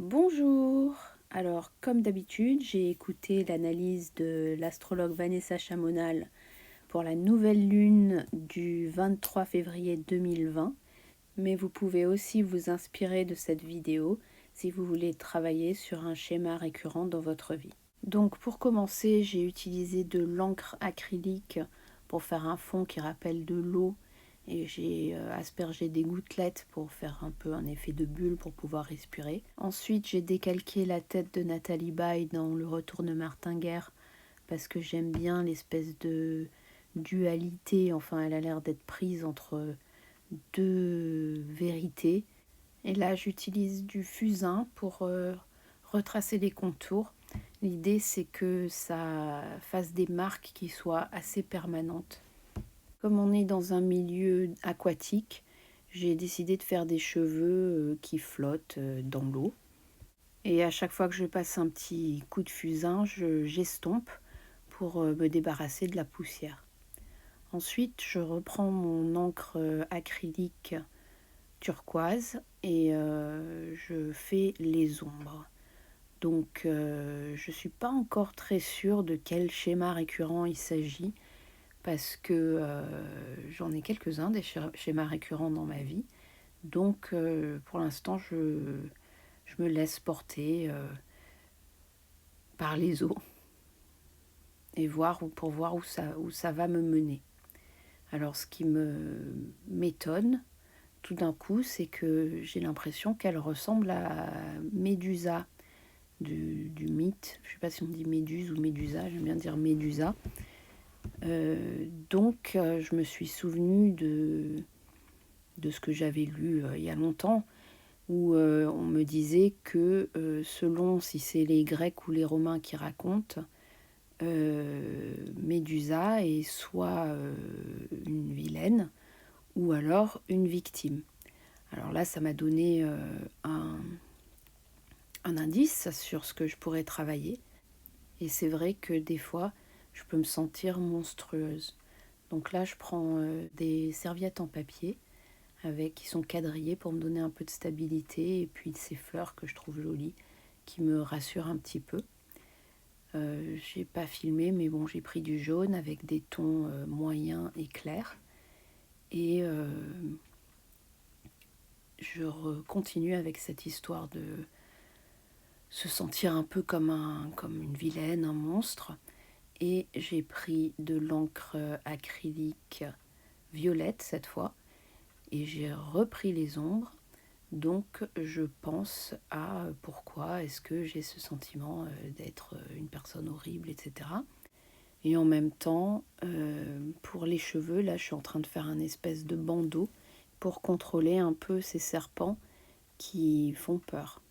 Bonjour! Alors, comme d'habitude, j'ai écouté l'analyse de l'astrologue Vanessa Chamonal pour la nouvelle lune du 23 février 2020, mais vous pouvez aussi vous inspirer de cette vidéo si vous voulez travailler sur un schéma récurrent dans votre vie. Donc, pour commencer, j'ai utilisé de l'encre acrylique pour faire un fond qui rappelle de l'eau et j'ai aspergé des gouttelettes pour faire un peu un effet de bulle pour pouvoir respirer. Ensuite, j'ai décalqué la tête de Nathalie Baye dans Le Retour de Martin Guerre parce que j'aime bien l'espèce de dualité, enfin elle a l'air d'être prise entre deux vérités. Et là, j'utilise du fusain pour retracer les contours. L'idée, c'est que ça fasse des marques qui soient assez permanentes. Comme on est dans un milieu aquatique, j'ai décidé de faire des cheveux qui flottent dans l'eau. Et à chaque fois que je passe un petit coup de fusain, j'estompe pour me débarrasser de la poussière. Ensuite, je reprends mon encre acrylique turquoise et je fais les ombres. Donc, je ne suis pas encore très sûre de quel schéma récurrent il s'agit parce que j'en ai quelques-uns des schémas récurrents dans ma vie. Donc, pour l'instant, je me laisse porter par les eaux et pour voir où ça va me mener. Alors, ce qui m'étonne tout d'un coup, c'est que j'ai l'impression qu'elle ressemble à Médusa du mythe. Je ne sais pas si on dit Méduse ou Médusa, j'aime bien dire Médusa. Donc, je me suis souvenue de ce que j'avais lu il y a longtemps, où on me disait que selon si c'est les Grecs ou les Romains qui racontent, Médusa est soit une vilaine ou alors une victime. Alors là, ça m'a donné un indice sur ce que je pourrais travailler. Et c'est vrai que des fois, je peux me sentir monstrueuse. Donc là, je prends des serviettes en papier qui sont quadrillées pour me donner un peu de stabilité et puis ces fleurs que je trouve jolies qui me rassurent un petit peu. J'ai pas filmé, mais bon, j'ai pris du jaune avec des tons moyens et clairs. Et je continue avec cette histoire de se sentir un peu comme une vilaine, un monstre. Et j'ai pris de l'encre acrylique violette cette fois. Et j'ai repris les ombres. Donc je pense à pourquoi est-ce que j'ai ce sentiment d'être une personne horrible, etc. Et en même temps, pour les cheveux, là je suis en train de faire un espèce de bandeau pour contrôler un peu ces serpents qui font peur.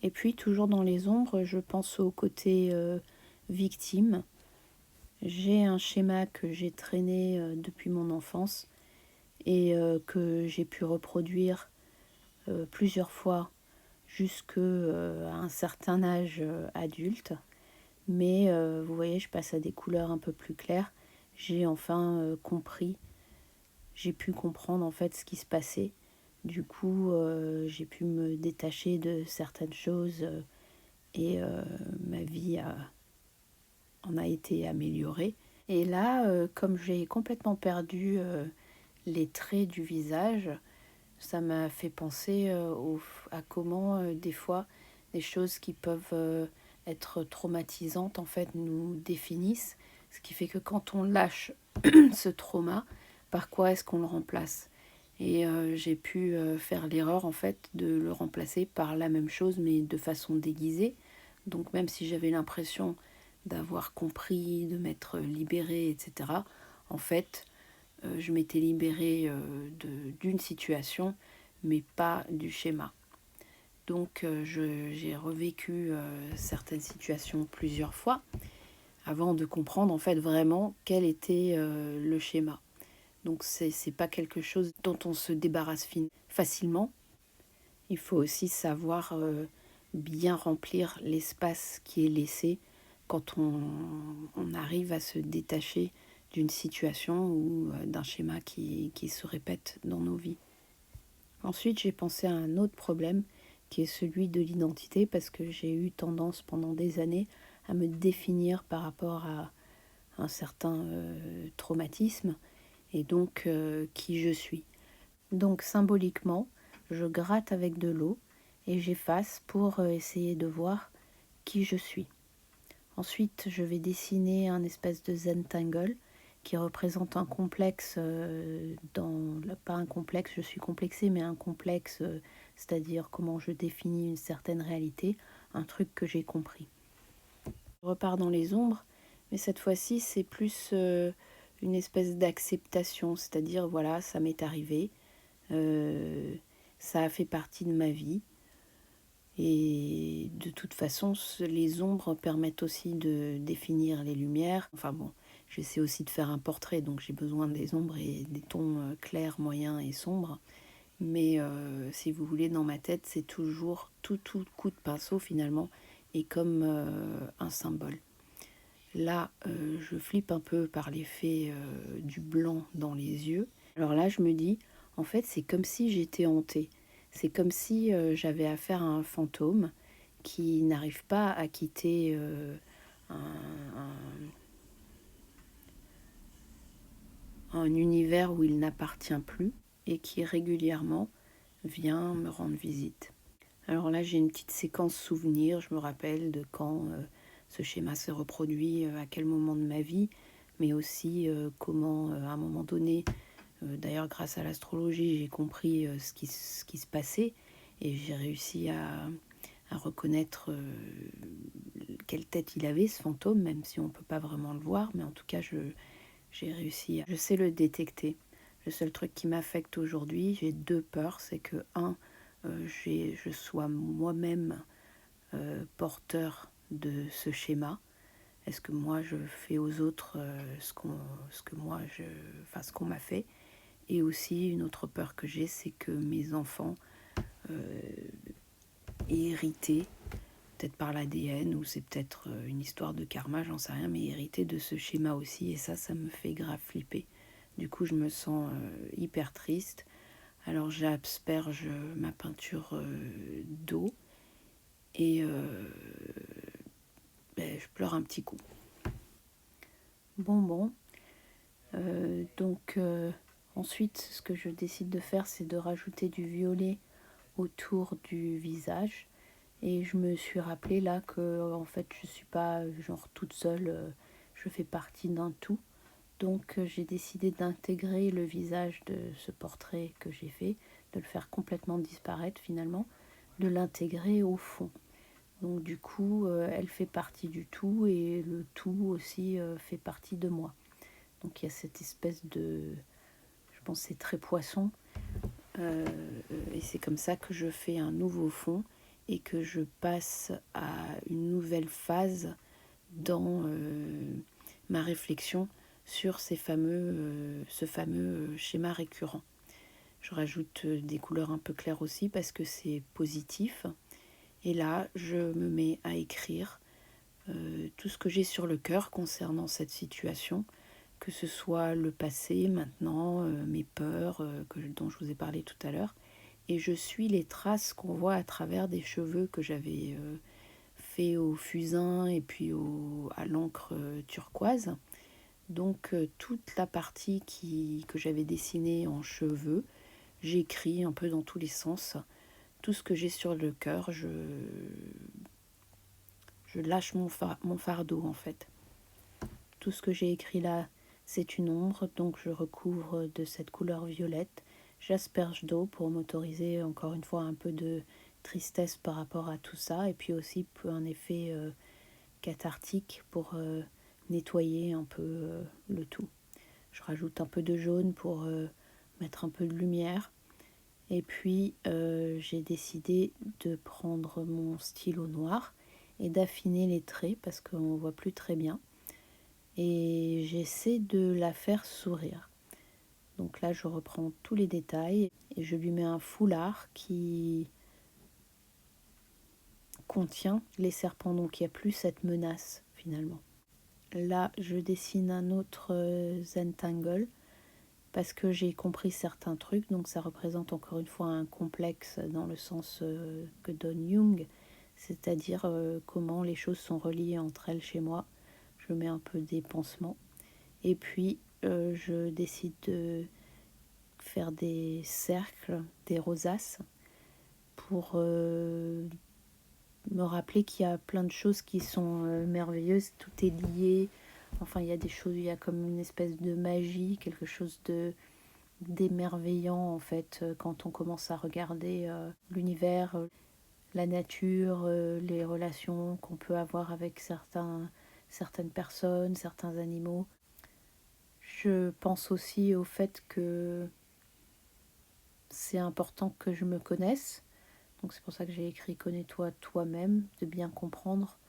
Et puis toujours dans les ombres, je pense au côté victime. J'ai un schéma que j'ai traîné depuis mon enfance et que j'ai pu reproduire plusieurs fois jusqu'à un certain âge adulte. Mais vous voyez, je passe à des couleurs un peu plus claires. J'ai enfin compris, j'ai pu comprendre en fait ce qui se passait. Du coup, j'ai pu me détacher de certaines choses et ma vie en a été améliorée. Et là, comme j'ai complètement perdu les traits du visage, ça m'a fait penser à comment des fois des choses qui peuvent être traumatisantes en fait nous définissent, ce qui fait que quand on lâche ce trauma, par quoi est-ce qu'on le remplace? Et j'ai pu faire l'erreur en fait de le remplacer par la même chose mais de façon déguisée. Donc même si j'avais l'impression d'avoir compris, de m'être libérée, etc., en fait, je m'étais libérée d'une situation, mais pas du schéma. Donc j'ai revécu certaines situations plusieurs fois avant de comprendre en fait vraiment quel était le schéma. Donc c'est pas quelque chose dont on se débarrasse facilement. Il faut aussi savoir bien remplir l'espace qui est laissé quand on arrive à se détacher d'une situation ou d'un schéma qui se répète dans nos vies. Ensuite, j'ai pensé à un autre problème qui est celui de l'identité, parce que j'ai eu tendance pendant des années à me définir par rapport à un certain traumatisme, et donc qui je suis. Donc symboliquement, je gratte avec de l'eau et j'efface pour essayer de voir qui je suis. Ensuite, je vais dessiner un espèce de Zentangle qui représente un complexe, pas un complexe, je suis complexée, mais un complexe, c'est-à-dire comment je définis une certaine réalité, un truc que j'ai compris. Je repars dans les ombres, mais cette fois-ci, c'est plus une espèce d'acceptation, c'est-à-dire, voilà, ça m'est arrivé, ça a fait partie de ma vie. Et de toute façon, les ombres permettent aussi de définir les lumières. Enfin bon, j'essaie aussi de faire un portrait, donc j'ai besoin des ombres et des tons clairs, moyens et sombres. Mais si vous voulez, dans ma tête, c'est toujours tout coup de pinceau finalement, et comme un symbole. Là, je flippe un peu par l'effet du blanc dans les yeux. Alors là, je me dis, en fait, c'est comme si j'étais hantée. C'est comme si j'avais affaire à un fantôme qui n'arrive pas à quitter un, un univers où il n'appartient plus et qui régulièrement vient me rendre visite. Alors là, j'ai une petite séquence souvenir. Je me rappelle de quand ce schéma s'est reproduit, à quel moment de ma vie, mais aussi comment, à un moment donné, d'ailleurs grâce à l'astrologie, j'ai compris ce qui se passait et j'ai réussi à reconnaître quelle tête il avait, ce fantôme, même si on ne peut pas vraiment le voir, mais en tout cas, j'ai réussi, je sais le détecter. Le seul truc qui m'affecte aujourd'hui, j'ai deux peurs, c'est que, je sois moi-même porteur de ce schéma. Est-ce que moi je fais aux autres ce qu'on m'a fait? Et aussi une autre peur que j'ai, c'est que mes enfants aient hérité, peut-être par l'ADN, ou c'est peut-être une histoire de karma, j'en sais rien, mais hérité de ce schéma aussi, et ça me fait grave flipper. Du coup, je me sens hyper triste. Alors j'asperge ma peinture d'eau et je pleure un petit coup. Bon. Donc ensuite, ce que je décide de faire, c'est de rajouter du violet autour du visage. Et je me suis rappelé là que en fait, je suis pas genre toute seule, je fais partie d'un tout. Donc j'ai décidé d'intégrer le visage de ce portrait que j'ai fait, de le faire complètement disparaître finalement, de l'intégrer au fond. Donc du coup, elle fait partie du tout et le tout aussi fait partie de moi. Donc il y a cette espèce de... Je pense que c'est très poisson. Et c'est comme ça que je fais un nouveau fond et que je passe à une nouvelle phase dans ma réflexion sur ce fameux schéma récurrent. Je rajoute des couleurs un peu claires aussi parce que c'est positif. Et là, je me mets à écrire tout ce que j'ai sur le cœur concernant cette situation, que ce soit le passé, maintenant, mes peurs dont je vous ai parlé tout à l'heure. Et je suis les traces qu'on voit à travers des cheveux que j'avais fait au fusain et puis à l'encre turquoise. Donc toute la partie que j'avais dessinée en cheveux, j'écris un peu dans tous les sens. Tout ce que j'ai sur le cœur, je lâche mon fardeau en fait. Tout ce que j'ai écrit là, c'est une ombre, donc je recouvre de cette couleur violette. J'asperge d'eau pour m'autoriser encore une fois un peu de tristesse par rapport à tout ça, et puis aussi un effet cathartique pour nettoyer un peu le tout. Je rajoute un peu de jaune pour mettre un peu de lumière. Et puis j'ai décidé de prendre mon stylo noir et d'affiner les traits parce qu'on ne voit plus très bien. Et j'essaie de la faire sourire. Donc là, je reprends tous les détails et je lui mets un foulard qui contient les serpents. Donc il n'y a plus cette menace finalement. Là, je dessine un autre Zentangle parce que j'ai compris certains trucs. Donc ça représente encore une fois un complexe dans le sens que donne Jung, c'est-à-dire comment les choses sont reliées entre elles chez moi. Je mets un peu des pansements. Et puis je décide de faire des cercles, des rosaces, pour me rappeler qu'il y a plein de choses qui sont merveilleuses, tout est lié. Enfin, il y a des choses, il y a comme une espèce de magie, quelque chose de d'émerveillant en fait, quand on commence à regarder l'univers, la nature, les relations qu'on peut avoir avec certaines personnes, certains animaux. Je pense aussi au fait que c'est important que je me connaisse. Donc c'est pour ça que j'ai écrit Connais-toi toi-même, de bien comprendre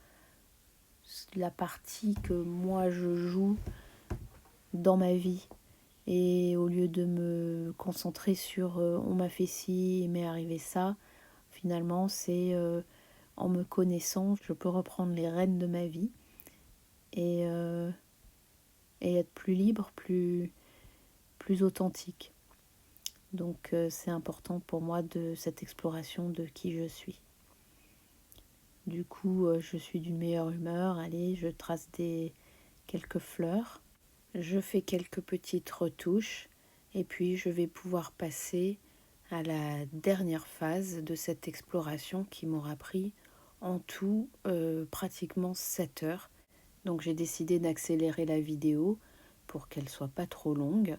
la partie que moi je joue dans ma vie. Et au lieu de me concentrer sur on m'a fait ci, il m'est arrivé ça, finalement c'est en me connaissant, je peux reprendre les rênes de ma vie et, et être plus libre, plus authentique. Donc c'est important pour moi de cette exploration de qui je suis. Du coup, je suis d'une meilleure humeur. Allez, je trace quelques fleurs. Je fais quelques petites retouches. Et puis, je vais pouvoir passer à la dernière phase de cette exploration qui m'aura pris en tout pratiquement 7 heures. Donc, j'ai décidé d'accélérer la vidéo pour qu'elle soit pas trop longue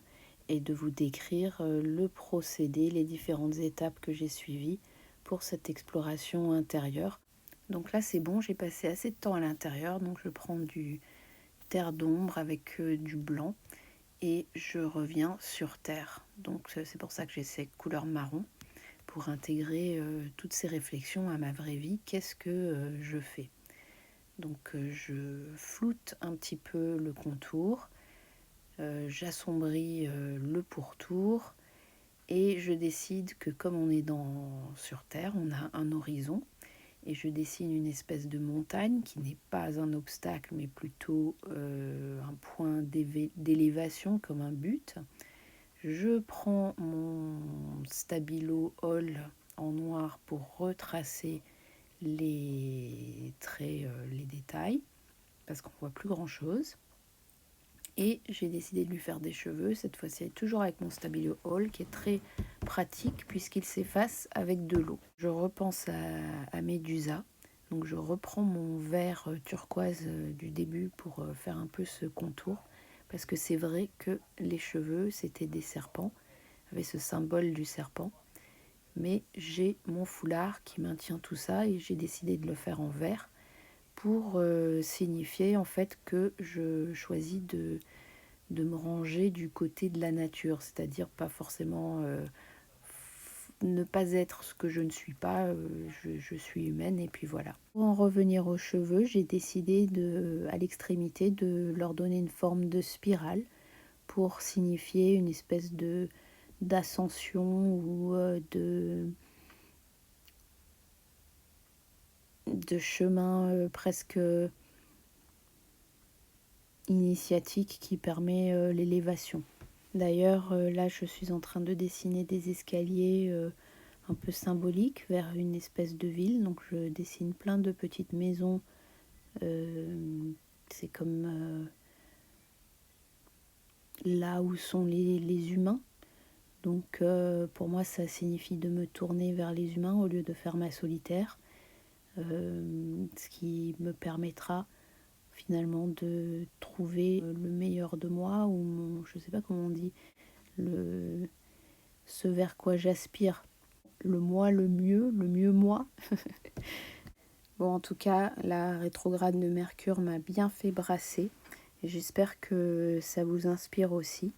et de vous décrire le procédé, les différentes étapes que j'ai suivies pour cette exploration intérieure. Donc là c'est bon, j'ai passé assez de temps à l'intérieur, donc je prends du terre d'ombre avec du blanc et je reviens sur terre. Donc c'est pour ça que j'ai cette couleur marron, pour intégrer toutes ces réflexions à ma vraie vie. Qu'est-ce que je fais? Donc je floute un petit peu le contour, j'assombris le pourtour et je décide que comme on est sur terre, on a un horizon. Et je dessine une espèce de montagne qui n'est pas un obstacle, mais plutôt un point d'élévation comme un but. Je prends mon stabilo Hol en noir pour retracer les traits, les détails, parce qu'on voit plus grand chose. Et j'ai décidé de lui faire des cheveux, cette fois-ci toujours avec mon Stabilo Hol, qui est très pratique puisqu'il s'efface avec de l'eau. Je repense à Médusa, donc je reprends mon vert turquoise du début pour faire un peu ce contour, parce que c'est vrai que les cheveux, c'était des serpents, avec ce symbole du serpent. Mais j'ai mon foulard qui maintient tout ça et j'ai décidé de le faire en vert pour signifier en fait que je choisis de me ranger du côté de la nature, c'est-à-dire pas forcément ne pas être ce que je ne suis pas, je suis humaine et puis voilà. Pour en revenir aux cheveux, j'ai décidé à l'extrémité de leur donner une forme de spirale pour signifier une espèce d'ascension ou de chemin presque initiatique qui permet l'élévation. D'ailleurs, là, je suis en train de dessiner des escaliers un peu symboliques vers une espèce de ville. Donc, je dessine plein de petites maisons. C'est comme là où sont les humains. Donc, pour moi, ça signifie de me tourner vers les humains au lieu de faire ma solitaire. Ce qui me permettra finalement de trouver le meilleur de moi ou je sais pas comment on dit, ce vers quoi j'aspire, le moi, le mieux moi. Bon, en tout cas, la rétrograde de Mercure m'a bien fait brasser et j'espère que ça vous inspire aussi.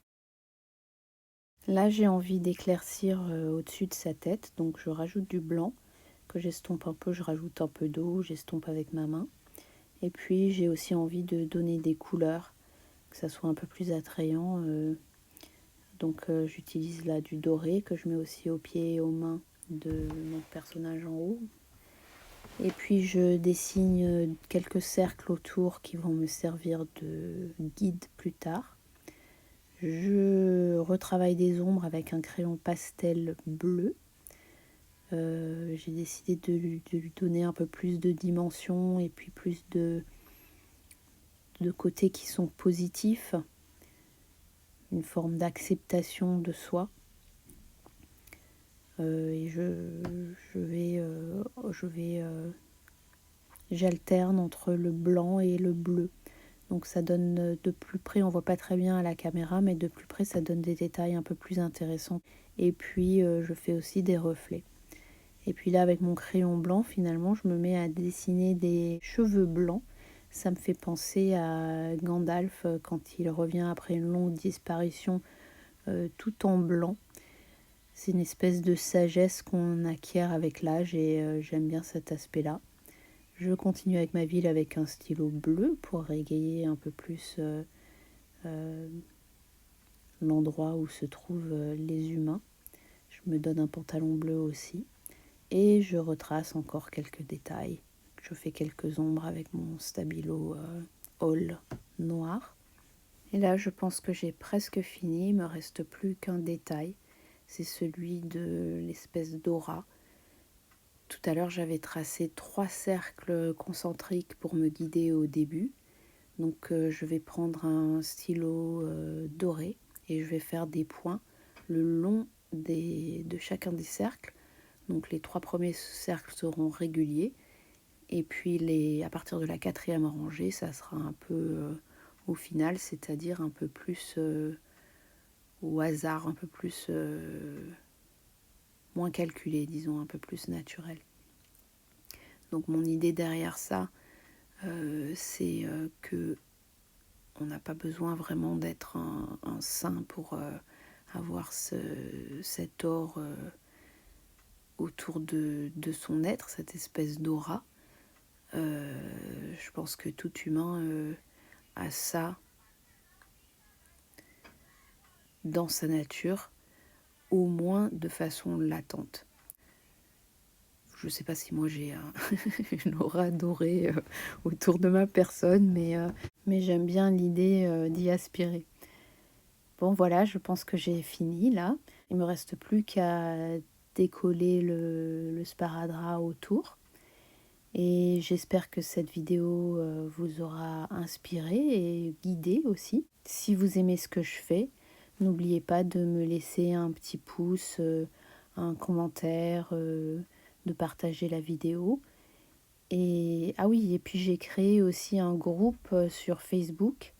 Là, j'ai envie d'éclaircir au-dessus de sa tête, donc je rajoute du blanc que j'estompe un peu, je rajoute un peu d'eau, j'estompe avec ma main. Et puis j'ai aussi envie de donner des couleurs, que ça soit un peu plus attrayant. Donc j'utilise là du doré que je mets aussi aux pieds et aux mains de mon personnage en haut. Et puis je dessine quelques cercles autour qui vont me servir de guide plus tard. Je retravaille des ombres avec un crayon pastel bleu. J'ai décidé de lui donner un peu plus de dimension et puis plus de côtés qui sont positifs, une forme d'acceptation de soi. Et j'alterne entre le blanc et le bleu. Donc ça donne de plus près, on voit pas très bien à la caméra, mais de plus près ça donne des détails un peu plus intéressants. Et puis je fais aussi des reflets. Et puis là avec mon crayon blanc, finalement je me mets à dessiner des cheveux blancs. Ça me fait penser à Gandalf quand il revient après une longue disparition tout en blanc. C'est une espèce de sagesse qu'on acquiert avec l'âge et j'aime bien cet aspect-là. Je continue avec ma ville avec un stylo bleu pour égayer un peu plus l'endroit où se trouvent les humains. Je me donne un pantalon bleu aussi. Et je retrace encore quelques détails. Je fais quelques ombres avec mon stabilo Hall noir. Et là, je pense que j'ai presque fini. Il ne me reste plus qu'un détail. C'est celui de l'espèce d'aura. Tout à l'heure, j'avais tracé 3 cercles concentriques pour me guider au début. Donc, je vais prendre un stylo doré et je vais faire des points le long de chacun des cercles. Donc, les 3 premiers cercles seront réguliers. Et puis, à partir de la 4e rangée, ça sera un peu au final, c'est-à-dire un peu plus au hasard, un peu plus moins calculé, disons, un peu plus naturel. Donc mon idée derrière ça, c'est que on n'a pas besoin vraiment d'être un saint pour avoir cet or autour de son être, cette espèce d'aura. Je pense que tout humain a ça dans sa nature, au moins de façon latente. Je ne sais pas si moi j'ai une aura dorée autour de ma personne, mais j'aime bien l'idée d'y aspirer. Bon voilà, je pense que j'ai fini là. Il ne me reste plus qu'à décoller le sparadrap autour. Et j'espère que cette vidéo vous aura inspiré et guidé aussi. Si vous aimez ce que je fais, n'oubliez pas de me laisser un petit pouce, un commentaire, de partager la vidéo. Et ah oui, et puis j'ai créé aussi un groupe sur Facebook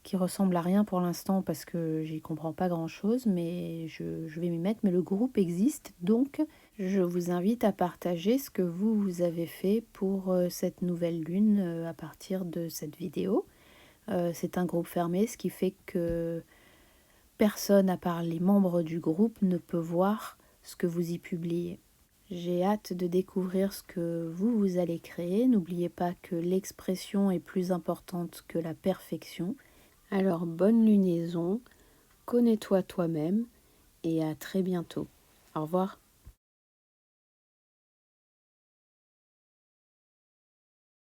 qui ressemble à rien pour l'instant parce que j'y comprends pas grand-chose, mais je vais m'y mettre. Mais le groupe existe, donc je vous invite à partager ce que vous avez fait pour cette nouvelle lune à partir de cette vidéo. C'est un groupe fermé, ce qui fait que personne à part les membres du groupe ne peut voir ce que vous y publiez. J'ai hâte de découvrir ce que vous allez créer. N'oubliez pas que l'expression est plus importante que la perfection. Alors bonne lunaison, connais-toi toi-même et à très bientôt. Au revoir.